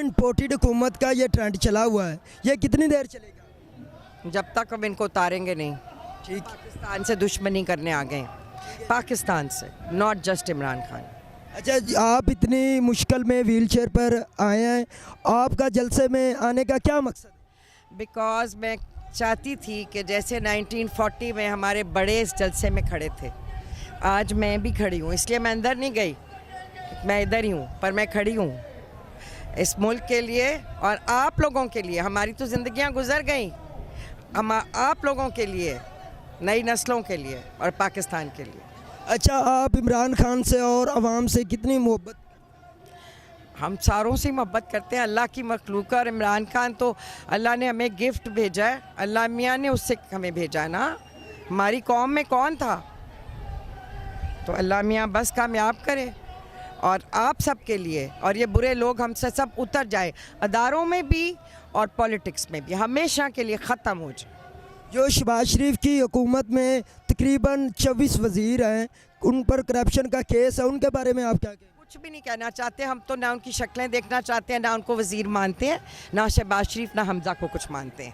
Imported हुकूमत का ये ट्रेंड चला हुआ है, ये कितनी देर चलेगा? जब तक हम इनको उतारेंगे नहीं। ठीक। पाकिस्तान से दुश्मनी करने आ गए, पाकिस्तान से, नॉट जस्ट इमरान खान। अच्छा जी, आप इतनी मुश्किल में व्हीलचेयर पर आए हैं, आपका जलसे में आने का क्या मकसद है? बिकॉज मैं चाहती थी कि जैसे 1940 में हमारे बड़े इस जलसे में खड़े थे, आज मैं भी खड़ी हूँ, इसलिए मैं अंदर नहीं गई, मैं इधर ही हूँ, पर मैं खड़ी हूँ इस मुल्क के लिए और आप लोगों के लिए। हमारी तो ज़िंदगियाँ गुजर गई, हम आप लोगों के लिए, नई नस्लों के लिए और पाकिस्तान के लिए। अच्छा, आप इमरान खान से और अवाम से कितनी मोहब्बत? हम सारों से मोहब्बत करते हैं, अल्लाह की मखलूक है, और इमरान खान तो अल्लाह ने हमें गिफ्ट भेजा है, अल्लाह मियाँ ने उससे हमें भेजा है ना। हमारी कौम में कौन था, तो अल्लाह मियाँ बस कामयाब करे और आप सब के लिए, और ये बुरे लोग हमसे सब उतर जाए, अदारों में भी और पॉलिटिक्स में भी, हमेशा के लिए ख़त्म हो जाए। जो शहबाज शरीफ की हुकूमत में तकरीबन 24 वज़ीर हैं, उन पर करप्शन का केस है, उनके बारे में आप क्या कहेंगे? कुछ भी नहीं कहना चाहते हम तो, ना उनकी शक्लें देखना चाहते हैं, ना उनको वज़ीर मानते हैं, ना शहबाज शरीफ, ना हमज़ा को कुछ मानते हैं।